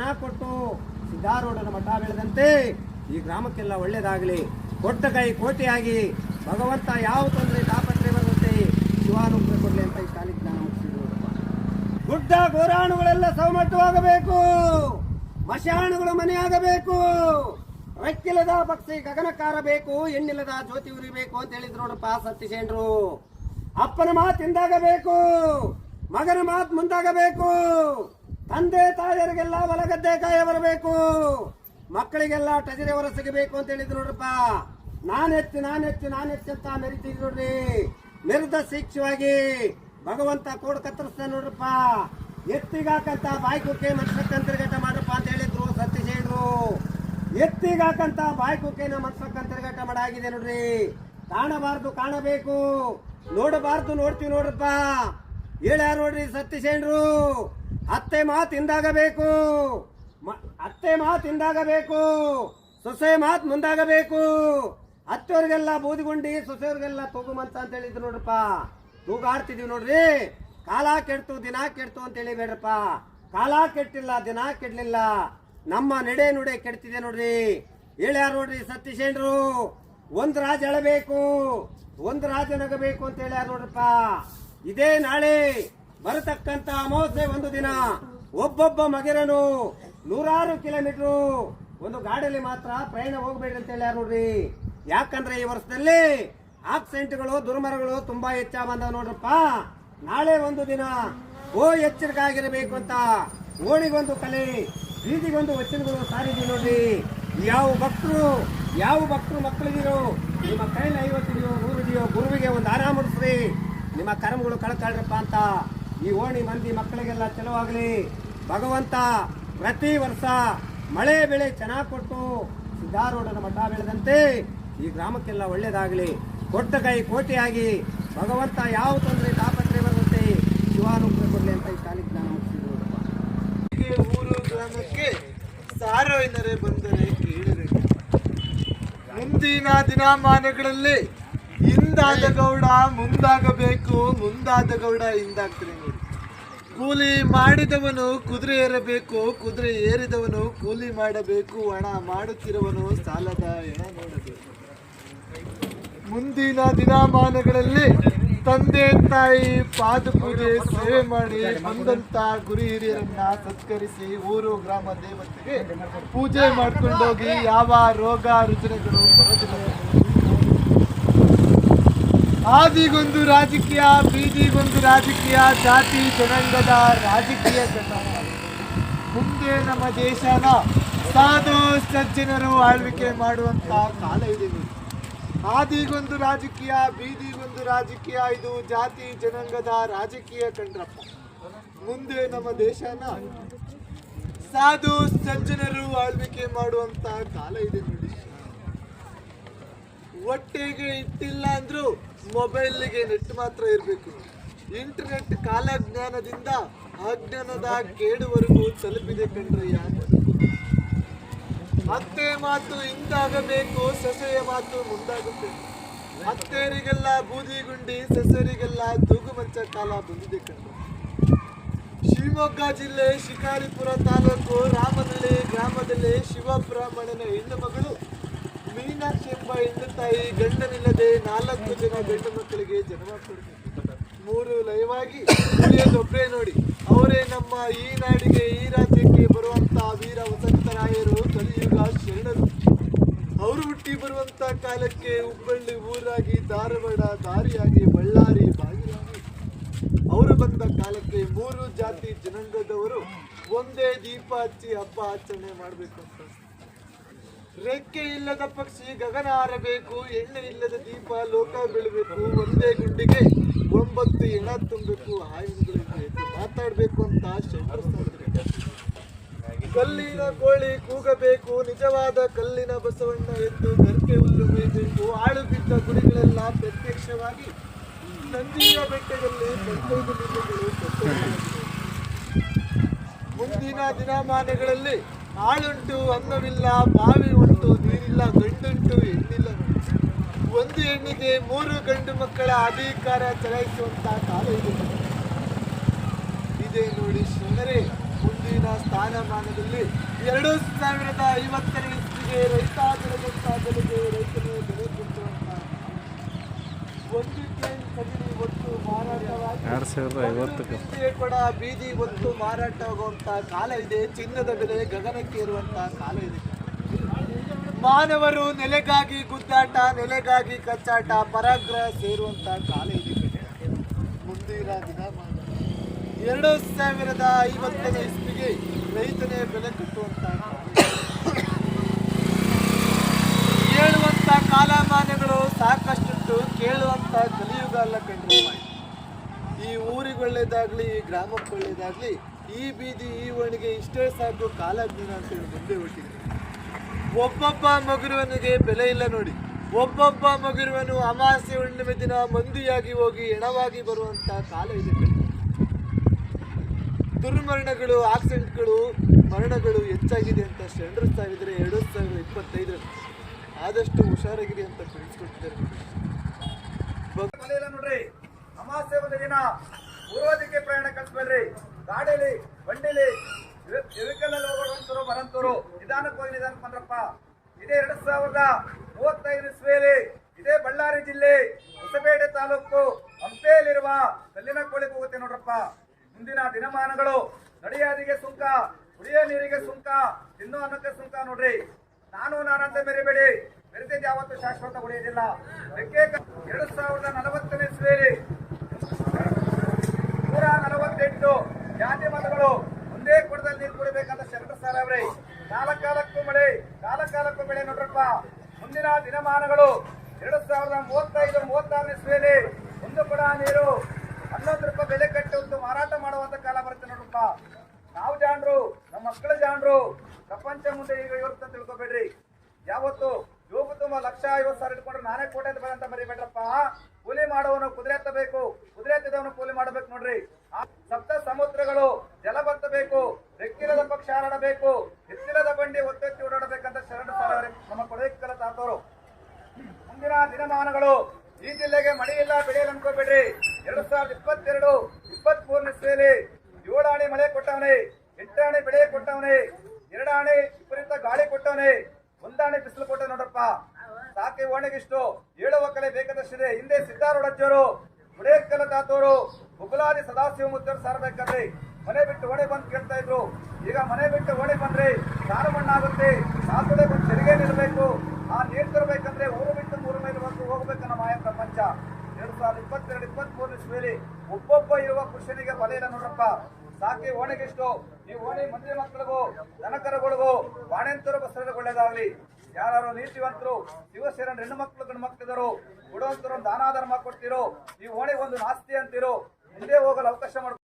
ಚೆನ್ನಾಗಿ ಕೊಟ್ಟು ಸಿದ್ಧಾರೂಢನ ಮಠ ಬೆಳೆದಂತೆ ಈ ಗ್ರಾಮಕ್ಕೆಲ್ಲ ಒಳ್ಳೇದಾಗಲಿ. ಕೊಟ್ಟ ಕೈ ಕೋಟಿಯಾಗಿ ಭಗವಂತ ಯಾವ ತೊಂದರೆ ತಾಪತ್ರೆ ಬರುತ್ತೆ ಶಿವಾನುಗ್ರಹ ಕೊಡ್ಲಿ ಅಂತ ಈ ಕಾಲಿಗೆ ಜ್ಞಾನ ಮುಗಿಸಿದ್ರು. ಗುಡ್ಡ ಗೋರಾಣುಗಳೆಲ್ಲ ಸೌಮಟ್ಟವಾಗಬೇಕು, ಮಶಾಣುಗಳು ಮನೆಯಾಗಬೇಕು, ರೆಕ್ಕಿಲ್ಲದ ಪಕ್ಷಿ ಗಗನಕ್ಕಾರಬೇಕು, ಎಣ್ಣಿಲ್ಲದ ಜ್ಯೋತಿ ಉರಿಬೇಕು ಅಂತ ಹೇಳಿದ್ರು ನೋಡಪ್ಪ ಸತ್ಯಸೇನರು. ಅಪ್ಪನ ಮಾತಿಂದಾಗಬೇಕು, ಮಗನ ಮಾತು ಮುಂದಾಗಬೇಕು, ತಂದೆ ತಾಯಿಯರಿಗೆಲ್ಲ ಹೊಲಗದ್ದೆ ಕಾಯ ಬರಬೇಕು, ಮಕ್ಕಳಿಗೆಲ್ಲ ಟಜರೆ ಹೊರ ಸಿಗಬೇಕು ಅಂತ ಹೇಳಿದ್ರು ನೋಡ್ರಪ್ಪ. ನಾನೆತ್ತಿ ಅಂತ ಮೆರಿತಿದ್ರು ನೋಡ್ರಿ. ಮೆರೆದ ಶಿಕ್ಷವಾಗಿ ಭಗವಂತ ಕೋಡ್ ಕತ್ತರಿಸ್ತಾನೆ ನೋಡ್ರಪ್ಪ. ಎತ್ತಿಗಾಕಂತ ಬಾಯ್ಕುಕ್ಕೆ ಮನ್ಸಕ್ಕಂತರ್ಗಟ ಮಾಡಪ್ಪ ಅಂತ ಹೇಳಿದ್ರು ಸತ್ಯಸೇನರು. ಎತ್ತಿಗಾಕಂತ ಬಾಯ್ಕುಕ್ಕೆನ ಮನ್ಸಕ್ಕಂತರ್ಗಟ ಮಾಡಾಗಿದೆ ನೋಡ್ರಿ. ಕಾಣಬಾರ್ದು ಕಾಣಬೇಕು, ನೋಡಬಾರ್ದು ನೋಡ್ತೀವಿ ನೋಡ್ರಪ್ಪ. ಹೇಳ್ಯಾರ ನೋಡ್ರಿ ಸತ್ಯಸೇನರು. ಅತ್ತೆ ಮಾತಿಂದಾಗಬೇಕು, ಅತ್ತೆ ಮಾತಿಂದಾಗಬೇಕು, ಸೊಸೆ ಮಾತು ಮುಂದಾಗಬೇಕು. ಅತ್ತೆಯವ್ರಿಗೆಲ್ಲ ಬೂದಿಗುಂಡಿ, ಸೊಸೆಯವ್ರಿಗೆಲ್ಲ ತೂಗುಮಂತ ಅಂತ ಹೇಳಿದ್ರು ನೋಡ್ರಪ್ಪ. ತೂಗಾಡ್ತಿದೀವಿ ನೋಡ್ರಿ. ಕಾಲ ಕೆಡ್ತು ದಿನ ಕೆಡ್ತು ಅಂತ ಹೇಳಿಬೇಡ್ರಪ್ಪ. ಕಾಲ ಕೆಟ್ಟಿಲ್ಲ, ದಿನ ಕೆಡ್ಲಿಲ್ಲ, ನಮ್ಮ ನಡೆ ನುಡೆ ಕೆಡ್ತಿದೆ ನೋಡ್ರಿ. ಹೇಳ್ಯಾರ ನೋಡ್ರಿ ಸತ್ಯಸೇನರು. ಒಂದ್ ರಾಜ ಎಳಬೇಕು, ಒಂದ್ ರಾಜ ನಗಬೇಕು ಅಂತ ಹೇಳ್ಯಾರ ನೋಡ್ರಪ್ಪ. ಇದೇ ನಾಳೆ ಬರತಕ್ಕಂತ ಅಮಾವಾಸ್ಯೆ ಒಂದು ದಿನ ಒಬ್ಬೊಬ್ಬ ಮಗಿರನು 100 ಕಿಲೋಮೀಟರ್ ಒಂದು ಗಾಡಿಯಲ್ಲಿ ಮಾತ್ರ ಪ್ರಯಾಣ ಹೋಗ್ಬೇಡ್ರಿ ಅಂತ ಹೇಳ್ಯಾರ ನೋಡ್ರಿ. ಯಾಕಂದ್ರೆ ಈ ವರ್ಷದಲ್ಲಿ ಆಕ್ಸಿಡೆಂಟ್ಗಳು ದುರ್ಮರಗಳು ತುಂಬಾ ಹೆಚ್ಚಾಗಿ ಬಂದಾವ ನೋಡ್ರಪ್ಪ. ನಾಳೆ ಒಂದು ದಿನ ಎಚ್ಚರಿಕೆ ಆಗಿರಬೇಕು ಅಂತ ಓಣಿಗೊಂದು ಕಲೆ, ಬೀದಿಗೊಂದು ವಚನಗಳು ಸಾರಿದೀವಿ ನೋಡ್ರಿ. ಯಾವ ಭಕ್ತರು ಮಕ್ಕಳಿಗಿರೋ ನಿಮ್ಮ ಕೈಲಿ 50 ಇದೆಯೋ 100 ಇದೆಯೋ ಗುರುವಿಗೆ ಒಂದು ಆರಾಮ ಮುಡಿಸ್ರಿ, ನಿಮ್ಮ ಕರ್ಮಗಳು ಕಳ್ಕೊಳ್ರಪ್ಪ ಅಂತ ಈ ಓಣಿ ಮಂದಿ ಮಕ್ಕಳಿಗೆಲ್ಲ ಚಲುವಾಗಲಿ. ಭಗವಂತ ಪ್ರತಿ ವರ್ಷ ಮಳೆ ಬೆಳೆ ಚೆನ್ನಾಗಿ ಕೊಟ್ಟು ಸಿದ್ಧಾರೂಢನ ಮಠ ಬೆಳೆದಂತೆ ಈ ಗ್ರಾಮಕ್ಕೆಲ್ಲ ಒಳ್ಳೇದಾಗಲಿ. ಕೊಟ್ಟ ಕೈ ಕೋಟಿಯಾಗಿ ಭಗವಂತ ಯಾವ ತೊಂದರೆ ತಾಪತ್ರೆ ಬರುತ್ತೆ ಶಿವಾನುಗ್ರಹ ಕೊಡ್ಲಿ ಅಂತ ಈ ಕಾಲಿಗೆ ಜ್ಞಾನ ಮುಗಿಸಿದ್ರು. ಊರು ಗ್ರಾಮಕ್ಕೆ ಸಾರ್ವಜನಿಕರೇ ಬಂದರೆ ಕೇಳಿದರೆ ಮುಂದಿನ ದಿನಮಾನಗಳಲ್ಲಿ ಹಿಂದಾದ ಗೌಡ ಮುಂದಾಗಬೇಕು, ಮುಂದಾದ ಗೌಡ ಹಿಂದಾಗ್ತಾರೆ ನೋಡಿ. ಕೂಲಿ ಮಾಡಿದವನು ಕುದುರೆ ಏರಬೇಕು, ಕುದುರೆ ಏರಿದವನು ಕೂಲಿ ಮಾಡಬೇಕು, ಹಣ ಮಾಡುತ್ತಿರುವನು ಸಾಲದ ಹೆಣ ನೋಡಬೇಕು. ಮುಂದಿನ ದಿನಮಾನಗಳಲ್ಲಿ ತಂದೆ ತಾಯಿ ಪಾದಪೂಜೆ ಸೇವೆ ಮಾಡಿ ಬಂದಂತ ಗುರು ಹಿರಿಯರನ್ನ ಸತ್ಕರಿಸಿ ಊರು ಗ್ರಾಮ ದೇವತೆಗೆ ಪೂಜೆ ಮಾಡ್ಕೊಂಡೋಗಿ ಯಾವ ರೋಗ ರುಜಿನಗಳು ಬರೋದಿಲ್ಲ. ಆದಿಗೊಂದು ರಾಜಕೀಯ, ಬೀದಿಗೊಂದು ರಾಜಕೀಯ, ಜಾತಿ ಜನಾಂಗದ ರಾಜಕೀಯ ಮುಂದೆ ನಮ್ಮ ದೇಶನ ಸಾಧು ಸಜ್ಜನರು ಆಳ್ವಿಕೆ ಮಾಡುವಂತ ಕಾಲ ಇದೆ. ಆದಿಗೊಂದು ರಾಜಕೀಯ, ಬೀದಿಗೊಂದು ರಾಜಕೀಯ, ಇದು ಜಾತಿ ಜನಾಂಗದ ರಾಜಕೀಯ ಕಂಡ್ರಪ್ಪ. ಮುಂದೆ ನಮ್ಮ ದೇಶನ ಸಾಧು ಸಜ್ಜನರು ಆಳ್ವಿಕೆ ಮಾಡುವಂತ ಕಾಲ ಇದೆ ನೋಡಿ. ಹೊಟ್ಟೆಗೆ ಇಟ್ಟಿಲ್ಲ ಅಂದ್ರೂ ಮೊಬೈಲ್ಗೆ ನೆಟ್ ಮಾತ್ರ ಇರಬೇಕು. ಇಂಟರ್ನೆಟ್ ಕಾಲಜ್ಞಾನದಿಂದ ಅಜ್ಞಾನದ ಕೇಡುವರೆಗೂ ತಲುಪಿದೆ ಕಂಡ್ರಯ್ಯ. ಅತ್ತೆ ಮಾತು ಹಿಂದಾಗಬೇಕು, ಸೊಸೆಯ ಮಾತು ಮುಂದಾಗಬೇಕು. ಅತ್ತೆಯರಿಗೆಲ್ಲ ಬೂದಿಗುಂಡಿ, ಸೊಸೆಯರಿಗೆಲ್ಲ ತೂಗುಮಂಚ ಕಾಲ ಬಂದಿದೆ ಕಂಡ್ರೆ. ಶಿವಮೊಗ್ಗ ಜಿಲ್ಲೆ ಶಿಕಾರಿಪುರ ತಾಲೂಕು ರಾಮನಹಳ್ಳಿ ಗ್ರಾಮದಲ್ಲಿ ಶಿವಬ್ರಾಹ್ಮಣನ ಹೆಣ್ಣು ಮಗಳು ಮೀನಾಕ್ಷಿ ಎಂಬ ಹೆಣ್ಣು ತಾಯಿ ಗಂಡನಿಲ್ಲದೆ 4 ಜನ ಗಂಡು ಮಕ್ಕಳಿಗೆ ಜನ್ಮ ಕೊಡ್ತಾರೆ. 3 ಲಯವಾಗಿ ಉಳಿಯೋದೊಬ್ಬರೇ ನೋಡಿ. ಅವರೇ ನಮ್ಮ ಈ ನಾಡಿಗೆ, ಈ ರಾಜ್ಯಕ್ಕೆ ಬರುವಂತ ವೀರ ವಸಂತರಾಯರು, ಕಲಿಯುಗ ಶರಣರು. ಅವರು ಹುಟ್ಟಿ ಬರುವಂತ ಕಾಲಕ್ಕೆ ಹುಬ್ಬಳ್ಳಿ ಊರಾಗಿ, ಧಾರವಾಡ ದಾರಿಯಾಗಿ, ಬಳ್ಳಾರಿ ಬಾಗಿಲಾಗಿ ಅವರು ಬಂದ ಕಾಲಕ್ಕೆ 3 ಜಾತಿ ಜನಾಂಗದವರು ಒಂದೇ ದೀಪ ಹಚ್ಚಿ ಹಬ್ಬ ಆಚರಣೆ ಮಾಡಬೇಕು ಅಂತ. ರೆಕ್ಕೆ ಇಲ್ಲದ ಪಕ್ಷಿ ಗಗನ ಹಾರಬೇಕು, ಎಣ್ಣೆ ಇಲ್ಲದ ದೀಪ ಲೋಕ ಬೀಳಬೇಕು, ಒಂದೇ ಗುಂಡಿಗೆ 9 ಹೆಣ ತುಂಬಬೇಕು, ಹಾಯಿಗಳಿಗೆ ಮಾತಾಡಬೇಕು ಅಂತ ಶಂಕರಿಸ್ತಾರೆ. ಕಲ್ಲಿನ ಕೋಳಿ ಕೂಗಬೇಕು, ನಿಜವಾದ ಕಲ್ಲಿನ ಬಸವಣ್ಣ ಎಂದು ಗರ್ಕೆ ಹುಲ್ಲು ಮೇಯಬೇಕು. ಆಳು ಬಿದ್ದ ಗುಡಿಗಳೆಲ್ಲ ಪ್ರತ್ಯಕ್ಷವಾಗಿ ನಂದಿಯ ಬೆಟ್ಟದಲ್ಲಿ 15 ಲಿಂಗಗಳು. ಮುಂದಿನ ದಿನಮಾನಗಳಲ್ಲಿ ಆಳುಂಟು ಅನ್ನವಿಲ್ಲ, ಬಾವಿ ಉಂಟು ನೀರಿಲ್ಲ, ಗಂಡುಂಟು ಹೆಣ್ಣಿಲ್ಲ. ಒಂದು ಹೆಣ್ಣಿಗೆ 3 ಗಂಡು ಮಕ್ಕಳ ಅಧಿಕಾರ ಚಲಾಯಿಸುವಂತ ಕಾಲ ಇದೆ ನೋಡಿ ಶರಣರೇ. ಮುಂದಿನ ಮುಂದಿನ ಸ್ಥಾನಮಾನದಲ್ಲಿ 2050ನೇ ಇಸ್ವಿಗೆ ರೈತ ಬೆಳೆದಂತ ಬೆಳೆಗೆ ರೈತನೇ ಬೆಲೆ ಕೊಟ್ಟುವಂತ ಒಂದು ಟ್ರೈನ್ ಕದಿರಿ ಒಟ್ಟು ಮಾರಾಟವಾಗಿ 2050 ಕೂಡ ಬೀದಿ ಒತ್ತು ಮಾರಾಟವಾಗುವಂತ ಕಾಲ ಇದೆ. ಚಿನ್ನದ ಬೆಲೆ ಗಗನಕ್ಕೆ ಇರುವಂತ ಕಾಲ ಇದೆ. ಮಾನವರು ನೆಲೆಗಾಗಿ ಗುದ್ದಾಟ, ನೆಲೆಗಾಗಿ ಕಚ್ಚಾಟ, ಪರಾಗ್ರಹ ಸೇರುವಂತ ಕಾಲ ಇದೆ. ಮುಂದಿನ ದಿನಮಾನ 2050ನೇ ಇಸ್ವಿಗೆ ರೈತನೇ ಬೆಲೆ ಕಟ್ಟುವಂತ ಹೇಳುವಂತ ಕಾಲಮಾನಗಳು ಸಾಕಷ್ಟು ಕೇಳುವಂತ ಕಲಿಯುಗ ಅಲ್ಲ ಕಂಡ್ರೆ. ಈ ಊರಿಗೆ ಒಳ್ಳೇದಾಗ್ಲಿ, ಈ ಗ್ರಾಮಕ್ಕೆ ಒಳ್ಳೇದಾಗ್ಲಿ, ಈ ಬೀದಿ ಈ ಓಣಿಗೆ ಇಷ್ಟೇ ಸಾಕು ಕಾಲಜ್ಞಾನ ಅಂತೇಳಿ ಮುಂದೆ ಹೊಟ್ಟಿದೆ. ಒಬ್ಬೊಬ್ಬ ಮಗುರುವನಿಗೆ ಬೆಲೆ ಇಲ್ಲ ನೋಡಿ. ಒಬ್ಬೊಬ್ಬ ಮಗುರುವನು ಅಮಾವಾಸ್ಯೆ ಹುಣ್ಣಿಮೆ ದಿನ ಮಂದಿಯಾಗಿ ಹೋಗಿ ಹೆಣವಾಗಿ ಬರುವಂತ ಕಾಲ ಇದೆ. ದುರ್ಮರಣಗಳು, ಆಕ್ಸಿಡೆಂಟ್ಗಳು, ಮರಣಗಳು ಹೆಚ್ಚಾಗಿದೆ ಅಂತ ಶರಣರು ಸಾವಿದ್ರೆ 2025 ಆದಷ್ಟು ಹುಷಾರಾಗಿರಿ ಅಂತ ತಿಳಿಸ್ಕೊಟ್ಟಿದ್ದಾರೆ ನೋಡ್ರಿ. ಅಮಾವಾಸ್ಯೆ ಒಂದು ದಿನ ಪೂರ್ವದಿಕ್ಕೆ ಪ್ರಯಾಣ ಕಳಿಸ್ಬೇಡ್ರಿ. ಗಾಡಿಲಿ, ಬಂಡಿಲಿ, ವೆಹಿಕಲ್ ಹೋಗೋಂತರು ಬರಂತರು ನಿಧಾನಕ್ಕೆ ಹೋಗಿ ನಿಧಾನಕ್ಕೆ ಬಂದ್ರಪ್ಪ. ಇದೇ 2035 ಇಸ್ವಿಯಲ್ಲಿ ಇದೇ ಬಳ್ಳಾರಿ ಜಿಲ್ಲೆ ಹೊಸಪೇಟೆ ತಾಲೂಕು ಹಂಪೆಯಲ್ಲಿರುವ ಕಲ್ಲಿನ ಕೋಳಿಗೆ ಹೋಗುತ್ತೆ ನೋಡ್ರಪ್ಪ. ಮುಂದಿನ ದಿನಮಾನಗಳು ನಡೆಯಾದಿಗೆ ಸುಂಕ, ಕುಡಿಯೋ ನೀರಿಗೆ ಸುಂಕ, ತಿನ್ನೋ ಅನ್ನಕ್ಕೆ ಸುಂಕ ನೋಡ್ರಿ. ನಾನಂತ ಮೆರಿಬೇಡಿ, ಮೆರೆದಿದ್ದು ಯಾವತ್ತು ಶಾಶ್ವತ ಉಳಿಯೋದಿಲ್ಲ. 2040ನೇ ಇಸ್ವಿಯಲ್ಲಿ 148 ಜಾತಿ ಮತಗಳು ಒಂದೇ ಕೊಡದಲ್ಲಿ ನೀರು ಕುಡಿಬೇಕಂತ ಶರಣರು ಸಾರವ್ರಿ. ಕಾಲಕ್ಕೂ ಮಳೆ, ಕಾಲಕ್ಕೂ ಬೆಳೆ ನೋಡ್ರಪ್ಪ. ಮುಂದಿನ ದಿನಮಾನಗಳು 2035-36ನೇ ಇಸ್ವಿಯಲ್ಲಿ ಒಂದು ಕೊಡ ನೀರು 11 ರೂಪಾಯಿ ಬೆಲೆ ಕಟ್ಟಿ ಒಂದು ಮಾರಾಟ ಮಾಡುವಂತ ಕಾಲ ಬರುತ್ತೆ ನೋಡ್ರಪ್ಪ. ನಾವು ಜಾಣರು, ನಮ್ಮ ಮಕ್ಕಳು ಜಾಣರು. ಪ್ರಪಂಚ ಮುಂದೆ ಈಗ ಇರುತ್ತೆ ಅಂತ ತಿಳ್ಕೊಬೇಡ್ರಿ. ಯಾವತ್ತು ಯೋಗು ತುಂಬ 1,50,000 ಇಟ್ಕೊಂಡ್ರೆ ನಾನೇ ಕೋಟೆ ಅಂತ ಬರಂತ ಮರಿಬೇಡ್ರಪ್ಪ. ಕೂಲಿ ಮಾಡುವವನು ಕುದುರೆ ಎತ್ತಬೇಕು, ಕುದುರೆ ಎತ್ತಿದವನು ಕೂಲಿ ಮಾಡಬೇಕು ನೋಡ್ರಿ. ಸಪ್ತ ಸಮುದ್ರಗಳು ಜಲ ಬತ್ತಬೇಕು, ರೆಕ್ಕಿರದ ಪಕ್ಷ ಹಾರಾಡಬೇಕು, ಎತ್ತಿರದ ಬಂಡಿ ಒತ್ತೆತ್ತಿ ಓಡಾಡಬೇಕಂತ ಶರಣರು ಸಾರವ್ರೆ ನಮ್ಮ ಕೊಡೈಕಲ ತಾತವರು. ಮುಂದಿನ ದಿನಮಾನಗಳು ಈ ಜಿಲ್ಲೆಗೆ ಮಳೆ ಇಲ್ಲ, ಬೆಳೆಯಲ್ಲ ಅನ್ಕೋಬೇಡ್ರಿ. 2022-23ನೇ ಇಸ್ವಿಯಲ್ಲಿ 7 ಆಣೆ ಮಳೆ ಕೊಟ್ಟವನೇ, 8 ಆಣೆ ಬೆಳೆ ಕೊಟ್ಟವನೇ, 2 ಆಣೆ ವಿಪರೀತ ಗಾಳಿ ಕೊಟ್ಟವನೇ, 1 ಆಣೆ ಬಿಸಿಲು ಕೊಟ್ಟ ನೋಡ್ರಪ್ಪ. ಸಾಕೆ ಓಣೆಗಿಷ್ಟು 7 ಒಕ್ಕಲೆ ಬೇಕಾದಷ್ಟಿದೆ. ಹಿಂದೆ ಸಿದ್ದಾರೂಢಜ್ಜರು, ಮುಡೇಕಲ ತಾತವರು, ಬುಗುಲಾದಿ ಸದಾಶಿವ ಮುದ್ದರು ಸಾರಬೇಕಂದ್ರಿ ಮನೆ ಬಿಟ್ಟು ಓಣೆ ಬಂದು ಕೇಳ್ತಾ ಇದ್ರು. ಈಗ ಮನೆ ಬಿಟ್ಟು ಓಣೆ ಬಂದ್ರೆ ಸಾರು ಮಣ್ಣಾಗುತ್ತೆ, ಸಾಕುಡೆ ಬಂದು ತೆರಿಗೆ ನಿಲ್ಲಬೇಕು. ಆ ನೀರು ತರಬೇಕಂದ್ರೆ ಊರು ಬಿಟ್ಟು 3 ಮೈಲು ಹೋಗ್ಬೇಕನ್ನ ಮಾಯ ಪ್ರಪಂಚ. 2022-23ನೇ ಇಸ್ವಿಯಲ್ಲಿ ಒಬ್ಬೊಬ್ಬ ಇರುವ ಪುರುಷನಿಗೆ ಬಲ ಇಲ್ಲ ನೋಡ್ರಪ್ಪ. ಸಾಕಿ ಓಣೆಗಿಷ್ಟು. ಈ ಓಣಿ ಮಂದಿ ಮಕ್ಕಳಿಗೂ ದನಕರುಗಳಿಗೂ ಬಾಣೆಂತರು ಬಸರಿಗೆ ಒಳ್ಳೇದಾಗ್ಲಿ. ಯಾರು ನೀತಿವಂತರು, ಶಿವಶರಣ ಹೆಣ್ಣು ಮಕ್ಕಳು ಗಂಡು ಮಕ್ಕಳಿದರು ಕೊಡುವಂತರು ದಾನ ಧರ್ಮ ಕೊಡ್ತಿರೋ, ಈ ಓಣಿ ಒಂದು ನಾಸ್ತಿ ಅಂತಿರೋ, ಮುಂದೆ ಹೋಗಲು ಅವಕಾಶ ಮಾಡ್ಕೊ.